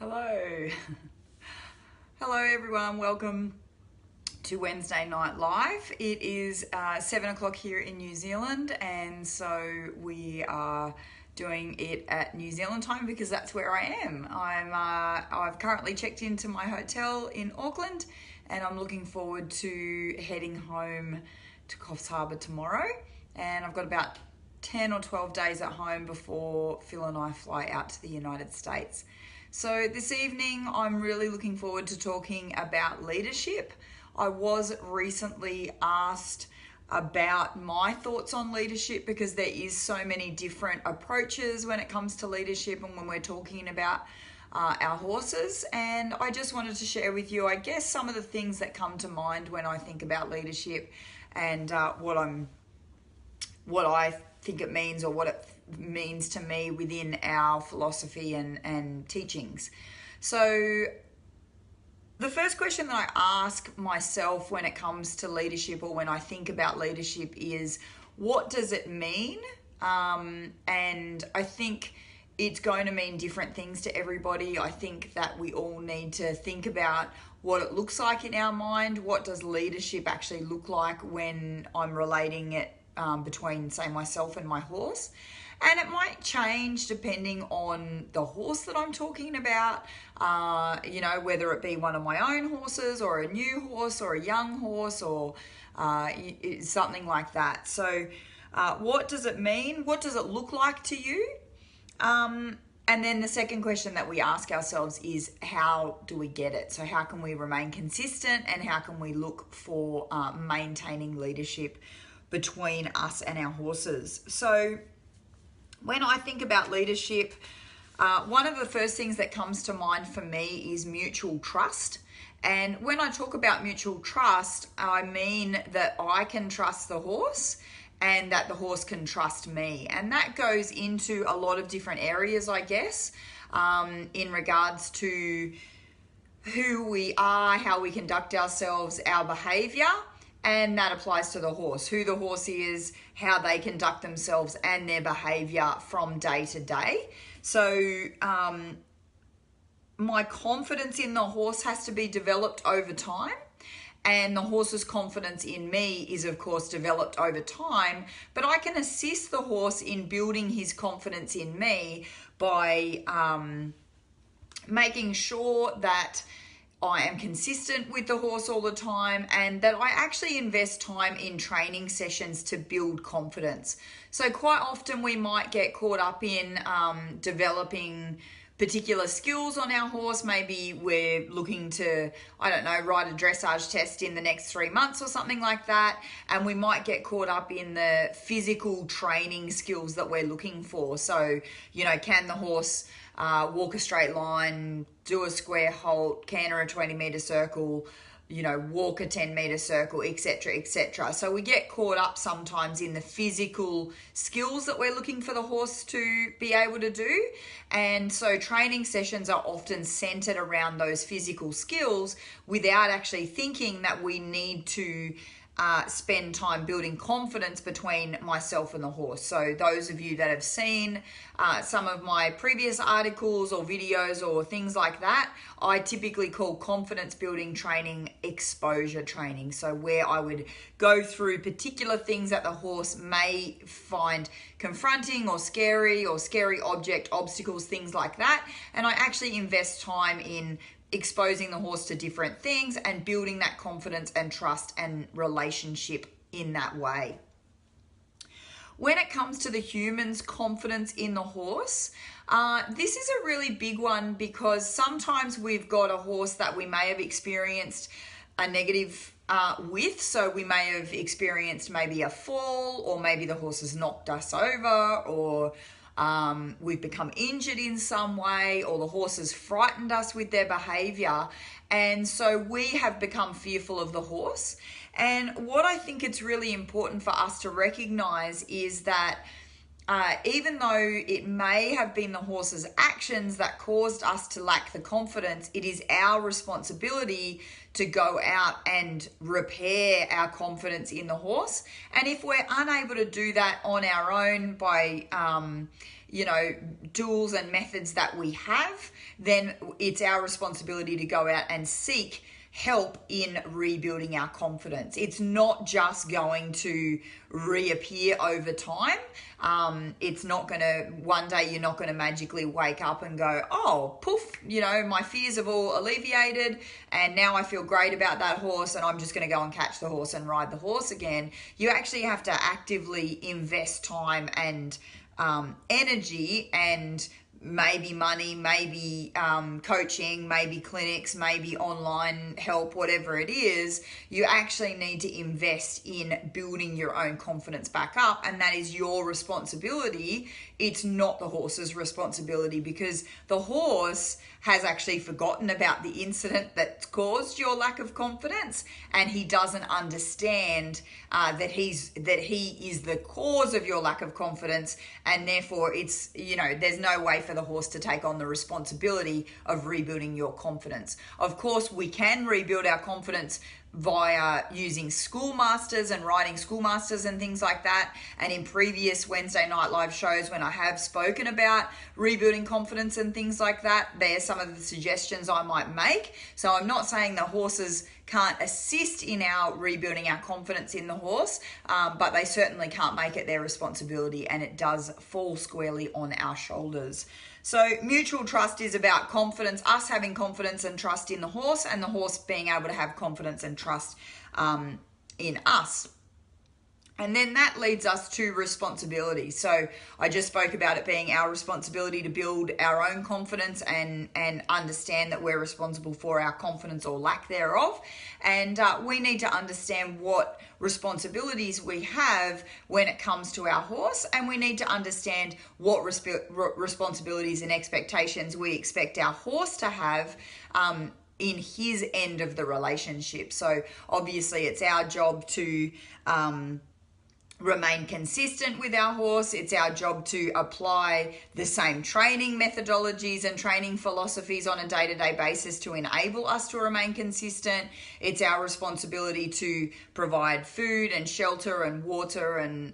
Hello. Hello everyone, welcome to Wednesday Night Live. It is 7 o'clock here in New Zealand, and so we are doing it at New Zealand time because that's where I am. I've currently checked into my hotel in Auckland, and I'm looking forward to heading home to Coffs Harbour tomorrow, and I've got about 10 or 12 days at home before Phil and I fly out to the United States. So this evening, I'm really looking forward to talking about leadership. I was recently asked about my thoughts on leadership because there is so many different approaches when it comes to leadership and when we're talking about our horses. And I just wanted to share with you, I guess, some of the things that come to mind when I think about leadership and what I think it means, or what it means to me within our philosophy and teachings. So the first question that I ask myself when it comes to leadership, or when I think about leadership, is what does it mean? And I think it's going to mean different things to everybody. I think that we all need to think about what it looks like in our mind. What does leadership actually look like when I'm relating it between, say, myself and my horse? And it might change depending on the horse that I'm talking about, whether it be one of my own horses or a new horse or a young horse or something like that. So what does it mean? What does it look like to you? And then the second question that we ask ourselves is, how do we get it? So how can we remain consistent, and how can we look for maintaining leadership between us and our horses? So when I think about leadership, one of the first things that comes to mind for me is mutual trust. And when I talk about mutual trust, I mean that I can trust the horse and that the horse can trust me. And that goes into a lot of different areas, I guess, in regards to who we are, how we conduct ourselves, our behavior. And that applies to the horse, who the horse is, how they conduct themselves and their behavior from day to day. So my confidence in the horse has to be developed over time. And the horse's confidence in me is, of course, developed over time. But I can assist the horse in building his confidence in me by making sure that I am consistent with the horse all the time, and that I actually invest time in training sessions to build confidence. So quite often we might get caught up in developing particular skills on our horse. Maybe we're looking to, ride a dressage test in the next 3 months or something like that. And we might get caught up in the physical training skills that we're looking for. So, can the horse walk a straight line, do a square halt, canter a 20-meter circle, walk a 10-meter circle, etc., etc. So we get caught up sometimes in the physical skills that we're looking for the horse to be able to do. And so training sessions are often centered around those physical skills without actually thinking that we need to spend time building confidence between myself and the horse. So those of you that have seen some of my previous articles or videos or things like that, I typically call confidence building training exposure training. So where I would go through particular things that the horse may find confronting or scary object, obstacles, things like that. And I actually invest time in exposing the horse to different things and building that confidence and trust and relationship in that way. When it comes to the human's confidence in the horse, this is a really big one, because sometimes we've got a horse that we may have experienced a negative with. So we may have experienced maybe a fall, or maybe the horse has knocked us over, or we've become injured in some way, or the horse has frightened us with their behavior. And so we have become fearful of the horse. And what I think it's really important for us to recognize is that even though it may have been the horse's actions that caused us to lack the confidence, it is our responsibility to go out and repair our confidence in the horse. And if we're unable to do that on our own by, tools and methods that we have, then it's our responsibility to go out and seek help in rebuilding our confidence. It's not just going to reappear over time. It's not going to, one day you're not going to magically wake up and go, oh, poof, my fears have all alleviated and now I feel great about that horse and I'm just going to go and catch the horse and ride the horse again. You actually have to actively invest time and energy and maybe money, maybe coaching, maybe clinics, maybe online help, whatever it is. You actually need to invest in building your own confidence back up, and that is your responsibility. It's not the horse's responsibility, because the horse has actually forgotten about the incident that caused your lack of confidence, and he doesn't understand that he is the cause of your lack of confidence, and therefore it's, there's no way for the horse to take on the responsibility of rebuilding your confidence. Of course, we can rebuild our confidence via using schoolmasters and riding schoolmasters and things like that. And in previous Wednesday Night Live shows, when I have spoken about rebuilding confidence and things like that, there's some of the suggestions I might make. So I'm not saying the horses can't assist in our rebuilding our confidence in the horse, but they certainly can't make it their responsibility, and it does fall squarely on our shoulders. So mutual trust is about confidence, us having confidence and trust in the horse, and the horse being able to have confidence and trust in us. And then that leads us to responsibility. So I just spoke about it being our responsibility to build our own confidence and understand that we're responsible for our confidence or lack thereof. And we need to understand what responsibilities we have when it comes to our horse, and we need to understand what responsibilities and expectations we expect our horse to have in his end of the relationship. So obviously it's our job to remain consistent with our horse. It's our job to apply the same training methodologies and training philosophies on a day-to-day basis to enable us to remain consistent. It's our responsibility to provide food and shelter and water and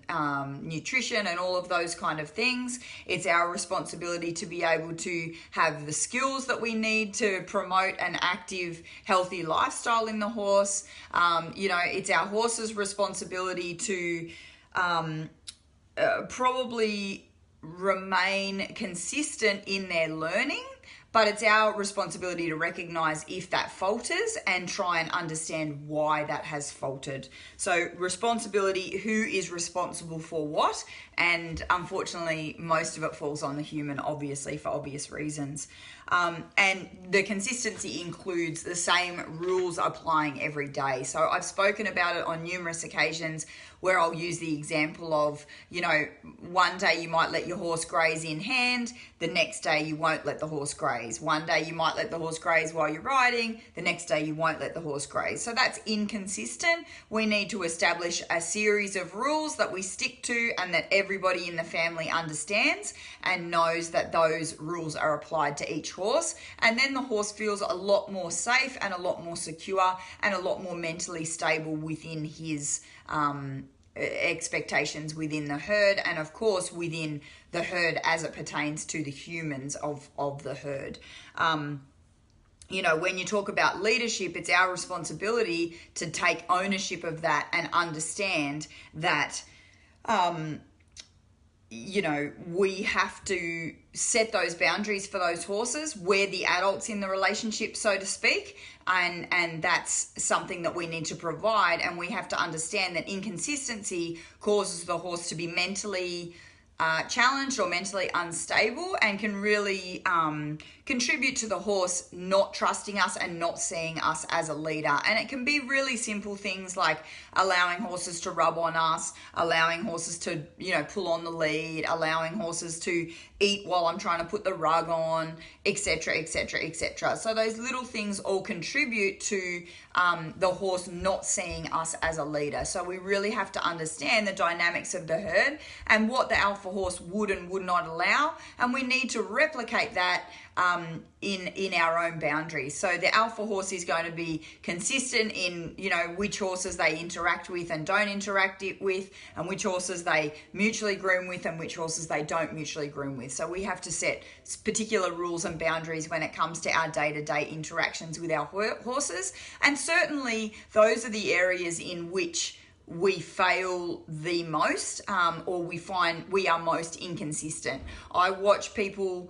nutrition and all of those kind of things. It's our responsibility to be able to have the skills that we need to promote an active, healthy lifestyle in the horse. It's our horse's responsibility to probably remain consistent in their learning, but it's our responsibility to recognize if that falters and try and understand why that has faltered. So responsibility, who is responsible for what? And unfortunately, most of it falls on the human, obviously, for obvious reasons. And the consistency includes the same rules applying every day. So I've spoken about it on numerous occasions where I'll use the example of, one day you might let your horse graze in hand, the next day you won't let the horse graze. One day you might let the horse graze while you're riding, the next day you won't let the horse graze. So that's inconsistent. We need to establish a series of rules that we stick to and that everybody in the family understands and knows that those rules are applied to each horse. And then the horse feels a lot more safe and a lot more secure and a lot more mentally stable within his expectations within the herd, and of course within the herd as it pertains to the humans of the herd. When you talk about leadership, it's our responsibility to take ownership of that and understand that we have to set those boundaries for those horses. We're the adults in the relationship, so to speak, and that's something that we need to provide. And we have to understand that inconsistency causes the horse to be mentally challenged or mentally unstable, and can really contribute to the horse not trusting us and not seeing us as a leader. And it can be really simple things like allowing horses to rub on us, allowing horses to pull on the lead, allowing horses to eat while I'm trying to put the rug on, etc., etc., etc. So those little things all contribute to the horse not seeing us as a leader. So we really have to understand the dynamics of the herd and what the alpha horse would and would not allow, and we need to replicate that in our own boundaries. So the alpha horse is going to be consistent in, you know, which horses they interact with and don't interact with, and which horses they mutually groom with and which horses they don't mutually groom with. So we have to set particular rules and boundaries when it comes to our day-to-day interactions with our horses, and certainly those are the areas in which we fail the most, or we find we are most inconsistent. I watch people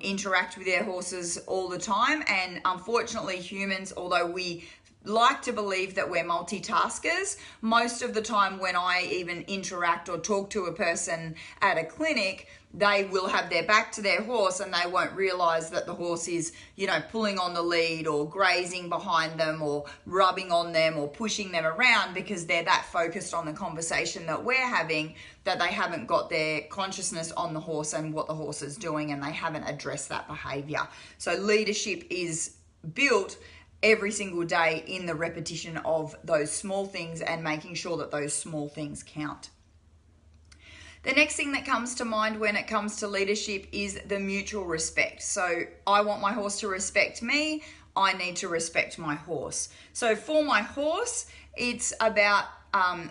interact with their horses all the time, and unfortunately humans, although we like to believe that we're multitaskers, most of the time when I even interact or talk to a person at a clinic, they will have their back to their horse and they won't realize that the horse is, you know, pulling on the lead or grazing behind them or rubbing on them or pushing them around, because they're that focused on the conversation that we're having that they haven't got their consciousness on the horse and what the horse is doing, and they haven't addressed that behavior. So leadership is built every single day in the repetition of those small things and making sure that those small things count. The next thing that comes to mind when it comes to leadership is the mutual respect. So I want my horse to respect me. I need to respect my horse. So for my horse, it's about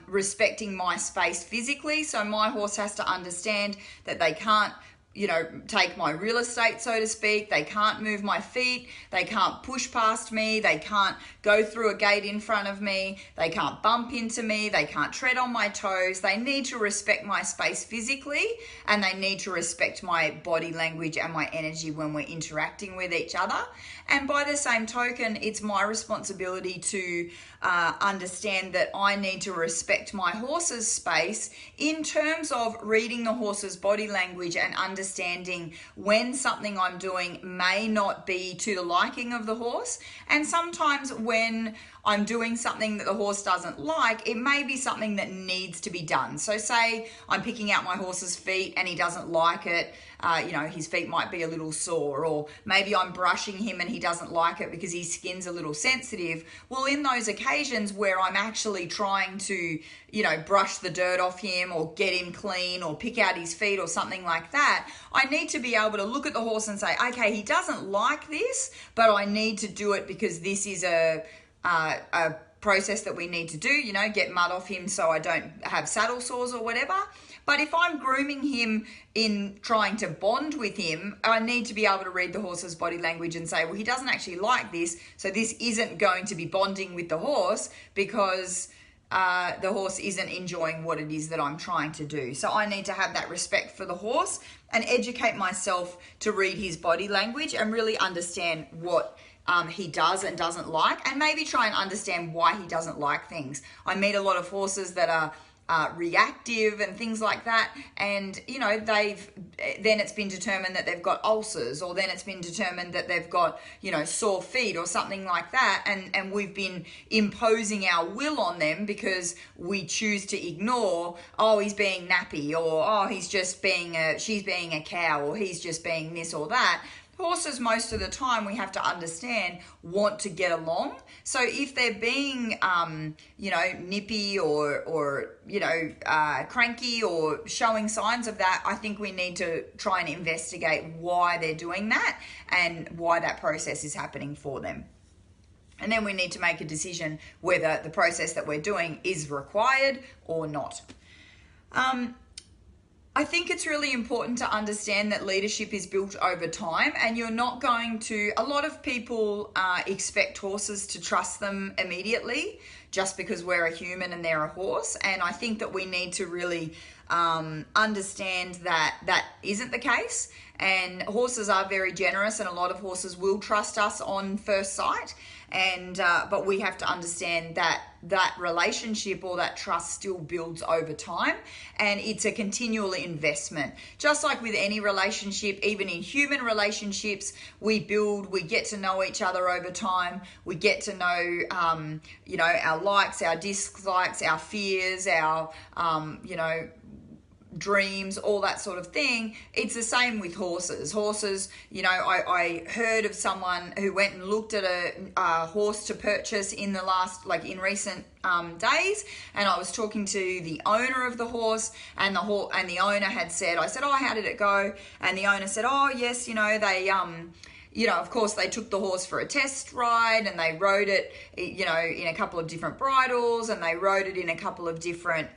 respecting my space physically. So my horse has to understand that they can't, you know, take my real estate, so to speak. They can't move my feet. They can't push past me. They can't go through a gate in front of me. They can't bump into me. They can't tread on my toes. They need to respect my space physically, and they need to respect my body language and my energy when we're interacting with each other. And by the same token, it's my responsibility to understand that I need to respect my horse's space in terms of reading the horse's body language and understanding when something I'm doing may not be to the liking of the horse. And sometimes when I'm doing something that the horse doesn't like, it may be something that needs to be done. So say I'm picking out my horse's feet and he doesn't like it. You know, his feet might be a little sore, or maybe I'm brushing him and he doesn't like it because his skin's a little sensitive. Well, in those occasions where I'm actually trying to, you know, brush the dirt off him or get him clean or pick out his feet or something like that, I need to be able to look at the horse and say, okay, he doesn't like this, but I need to do it because this is a process that we need to do, you know, get mud off him so I don't have saddle sores or whatever. But if I'm grooming him in trying to bond with him, I need to be able to read the horse's body language and say, well, he doesn't actually like this, so this isn't going to be bonding with the horse because the horse isn't enjoying what it is that I'm trying to do. So I need to have that respect for the horse and educate myself to read his body language and really understand what he does and doesn't like, and maybe try and understand why he doesn't like things. I meet a lot of horses that are reactive and things like that, and you know, then it's been determined that they've got ulcers, or then it's been determined that they've got, you know, sore feet or something like that, and we've been imposing our will on them because we choose to ignore, oh, he's being nappy, or oh, he's just being she's being a cow, or he's just being this or that. Horses, most of the time, we have to understand, want to get along. So if they're being, you know, nippy or you know, cranky or showing signs of that, I think we need to try and investigate why they're doing that and why that process is happening for them. And then we need to make a decision whether the process that we're doing is required or not. I think it's really important to understand that leadership is built over time, and you're not going to, a lot of people expect horses to trust them immediately just because we're a human and they're a horse. And I think that we need to really understand that that isn't the case. And horses are very generous, and a lot of horses will trust us on first sight. And but we have to understand that that relationship or that trust still builds over time, and it's a continual investment. Just like with any relationship, even in human relationships, we get to know each other over time. We get to know, you know, our likes, our dislikes, our fears, our, you know, dreams, all that sort of thing. It's the same with horses. Horses, you know, I heard of someone who went and looked at a horse to purchase in the last, like in recent days, and I was talking to the owner of the horse, and the owner had said, I said, oh, how did it go? And the owner said, oh, yes, you know, they you know, of course, they took the horse for a test ride and they rode it, you know, in a couple of different bridles, and they rode it in a couple of different,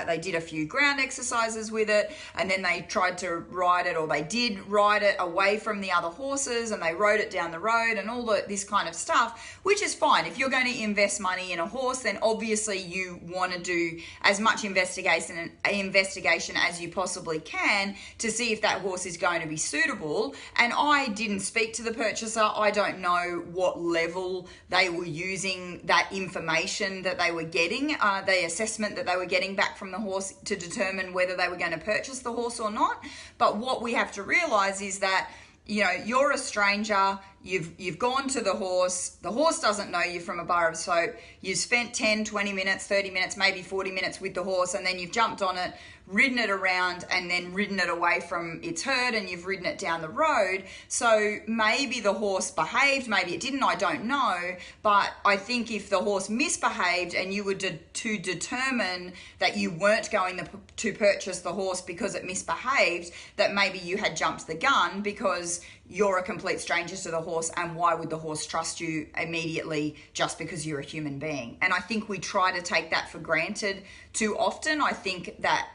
they did a few ground exercises with it, and then they tried to ride it, or they did ride it away from the other horses, and they rode it down the road and all this kind of stuff, which is fine. If you're going to invest money in a horse, then obviously you want to do as much investigation as you possibly can to see if that horse is going to be suitable. And I didn't speak to the purchaser. I don't know what level they were using that information that they were getting, the assessment that they were getting back from the horse to determine whether they were going to purchase the horse or not. But what we have to realize is that, you know, you're a stranger, you've gone to the horse doesn't know you from a bar of soap, you've spent 10, 20 minutes, 30 minutes, maybe 40 minutes with the horse, and then you've jumped on it, ridden it around, and then ridden it away from its herd, and you've ridden it down the road. So maybe the horse behaved, maybe it didn't, I don't know. But I think if the horse misbehaved and you were to determine that you weren't going to purchase the horse because it misbehaved, that maybe you had jumped the gun because you're a complete stranger to the horse, and why would the horse trust you immediately just because you're a human being? And I think we try to take that for granted too often. I think that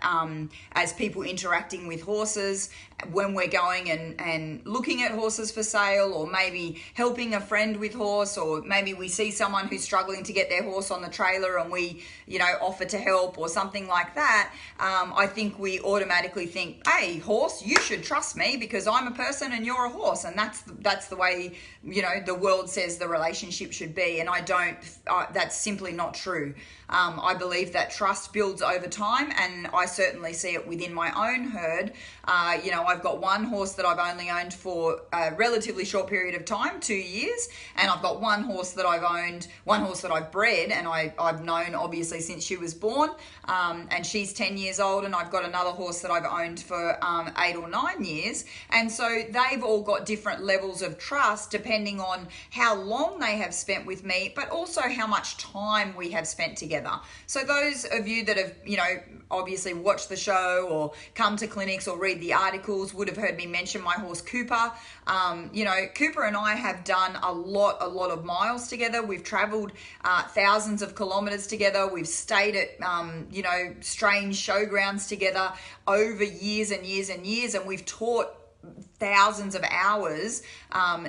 as people interacting with horses, when we're going and looking at horses for sale, or maybe helping a friend with horse, or maybe we see someone who's struggling to get their horse on the trailer and we, you know, offer to help or something like that, I think we automatically think, hey, horse, you should trust me because I'm a person and you're a horse. And that's the way, you know, the world says the relationship should be. And I don't, that's simply not true. I believe that trust builds over time, and I certainly see it within my own herd. You know, I've got one horse that I've only owned for a relatively short period of time, 2 years, and I've got one horse that I've bred, and I've known obviously since she was born, and she's 10 years old, and I've got another horse that I've owned for 8 or 9 years, and so they've all got different levels of trust depending on how long they have spent with me, but also how much time we have spent together. So those of you that have, you know, obviously watched the show or come to clinics or read the articles would have heard me mention my horse Cooper. You know, Cooper and I have done a lot of miles together. We've traveled thousands of kilometers together. We've stayed at, you know, strange showgrounds together over years and years and years, and we've taught thousands of hours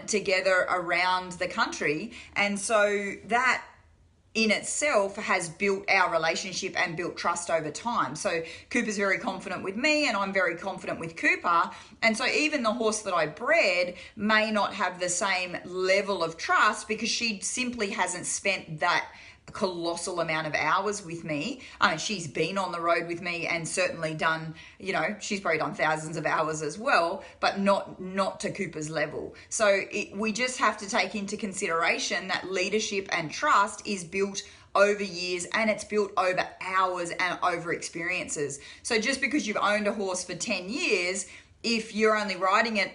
together around the country. And so that in itself has built our relationship and built trust over time. So Cooper's very confident with me, and I'm very confident with Cooper. And so even the horse that I bred may not have the same level of trust because she simply hasn't spent that colossal amount of hours with me. I mean, she's been on the road with me and certainly done, you know, she's probably done thousands of hours as well, but not to Cooper's level. So we just have to take into consideration that leadership and trust is built over years, and it's built over hours and over experiences. So just because you've owned a horse for 10 years, if you're only riding it,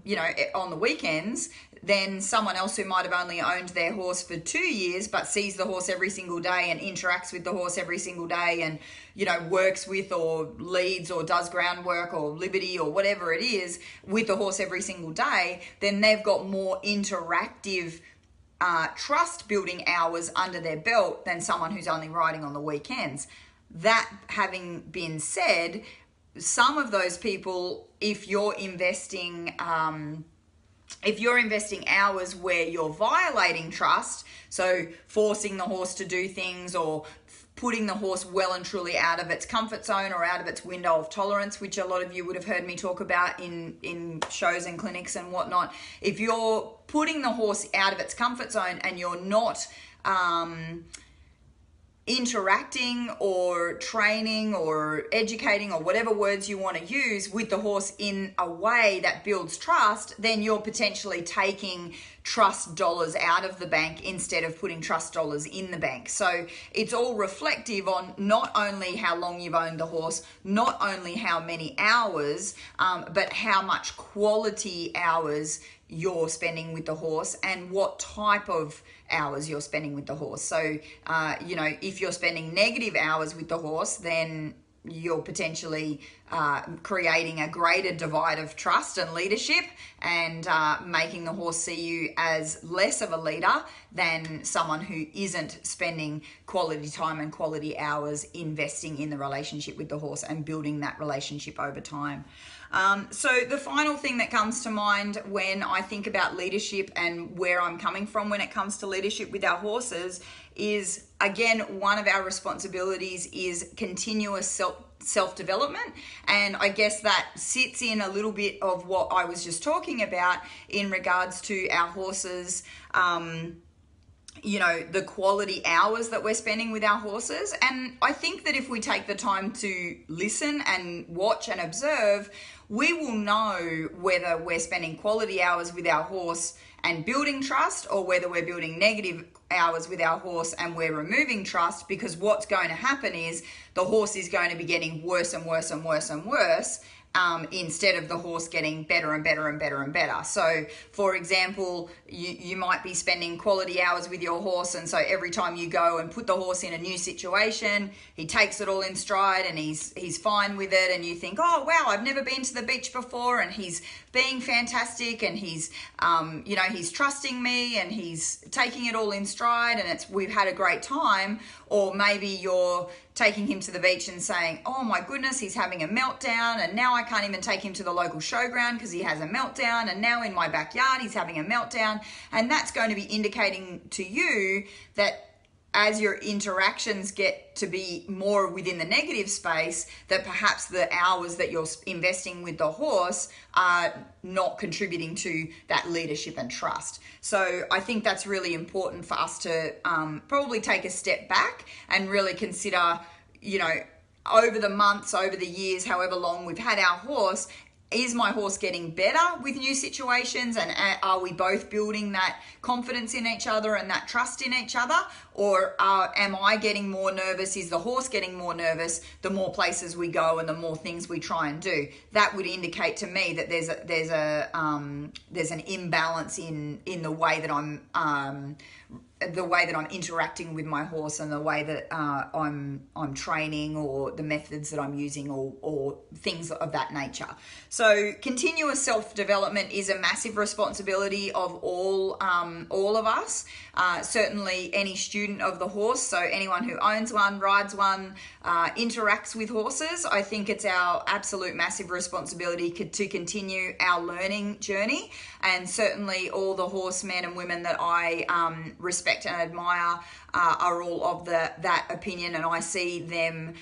you know, on the weekends, then someone else who might have only owned their horse for 2 years but sees the horse every single day and interacts with the horse every single day and, you know, works with or leads or does groundwork or liberty or whatever it is with the horse every single day, then they've got more interactive trust building hours under their belt than someone who's only riding on the weekends. That having been said, some of those people, if you're investing hours where you're violating trust, so forcing the horse to do things or putting the horse well and truly out of its comfort zone or out of its window of tolerance, which a lot of you would have heard me talk about in shows and clinics and whatnot. If you're putting the horse out of its comfort zone and you're not interacting or training or educating or whatever words you want to use with the horse in a way that builds trust, then you're potentially taking trust dollars out of the bank instead of putting trust dollars in the bank. So it's all reflective on not only how long you've owned the horse, not only how many hours, but how much quality hours you're spending with the horse and what type of hours you're spending with the horse. So, if you're spending negative hours with the horse, then you're potentially creating a greater divide of trust and leadership and making the horse see you as less of a leader than someone who isn't spending quality time and quality hours investing in the relationship with the horse and building that relationship over time. So the final thing that comes to mind when I think about leadership and where I'm coming from when it comes to leadership with our horses is, again, one of our responsibilities is continuous self-development. And I guess that sits in a little bit of what I was just talking about in regards to our horses, the quality hours that we're spending with our horses. And I think that if we take the time to listen and watch and observe, we will know whether we're spending quality hours with our horse and building trust, or whether we're building negative hours with our horse and we're removing trust, because what's going to happen is the horse is going to be getting worse and worse and worse and worse, instead of the horse getting better and better and better and better. So, for example, you might be spending quality hours with your horse, and so every time you go and put the horse in a new situation, he takes it all in stride and he's fine with it, and you think, oh wow, I've never been to the beach before, and he's being fantastic, and he's he's trusting me and he's taking it all in stride, and we've had a great time. Or maybe you're taking him to the beach and saying, oh my goodness, he's having a meltdown, and now I can't even take him to the local showground because he has a meltdown, and now in my backyard he's having a meltdown. And that's going to be indicating to you that as your interactions get to be more within the negative space, that perhaps the hours that you're investing with the horse are not contributing to that leadership and trust. So I think that's really important for us to probably take a step back and really consider, over the months, over the years, however long we've had our horse, is my horse getting better with new situations, and are we both building that confidence in each other and that trust in each other? Or am I getting more nervous? Is the horse getting more nervous the more places we go and the more things we try and do? That would indicate to me that there's an imbalance in the way that I'm interacting with my horse, and the way that I'm training, or the methods that I'm using, or things of that nature. So continuous self-development is a massive responsibility of all of us. Certainly any student of the horse, so anyone who owns one, rides one, interacts with horses. I think it's our absolute massive responsibility to continue our learning journey. And certainly all the horsemen and women that I respect and admire are all of that opinion, and I see them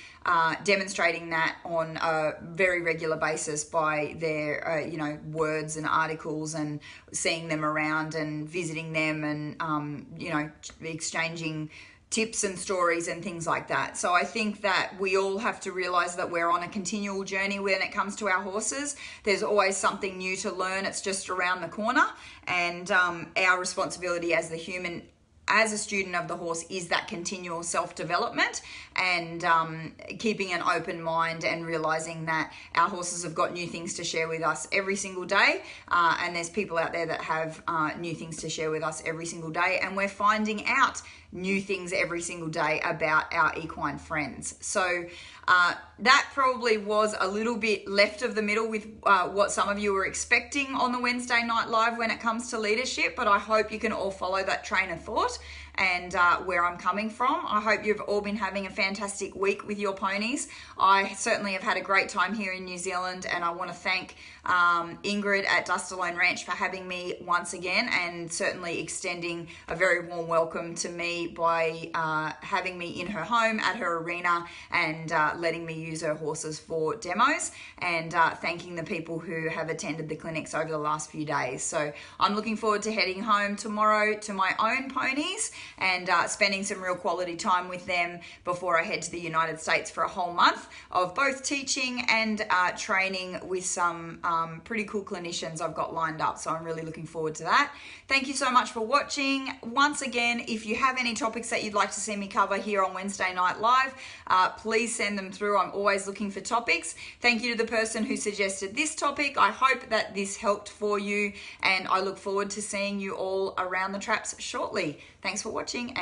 demonstrating that on a very regular basis by their words and articles, and seeing them around and visiting them, and exchanging tips and stories and things like that. So I think that we all have to realize that we're on a continual journey when it comes to our horses. There's always something new to learn. It's just around the corner, and our responsibility as the human, as a student of the horse, is that continual self-development, and keeping an open mind and realizing that our horses have got new things to share with us every single day, and there's people out there that have new things to share with us every single day, and we're finding out new things every single day about our equine friends. So that probably was a little bit left of the middle with what some of you were expecting on the Wednesday Night Live when it comes to leadership, but I hope you can all follow that train of thought and where I'm coming from. I hope you've all been having a fantastic week with your ponies. I certainly have had a great time here in New Zealand, and I want to thank Ingrid at Dust Alone Ranch for having me once again, and certainly extending a very warm welcome to me by having me in her home at her arena, and letting me use her horses for demos, and thanking the people who have attended the clinics over the last few days. So I'm looking forward to heading home tomorrow to my own ponies, and spending some real quality time with them before I head to the United States for a whole month of both teaching and training with some pretty cool clinicians I've got lined up. So I'm really looking forward to that. Thank you so much for watching. Once again, if you have any topics that you'd like to see me cover here on Wednesday Night Live, please send them through. I'm always looking for topics. Thank you to the person who suggested this topic. I hope that this helped for you, and I look forward to seeing you all around the traps shortly. Thanks for watching.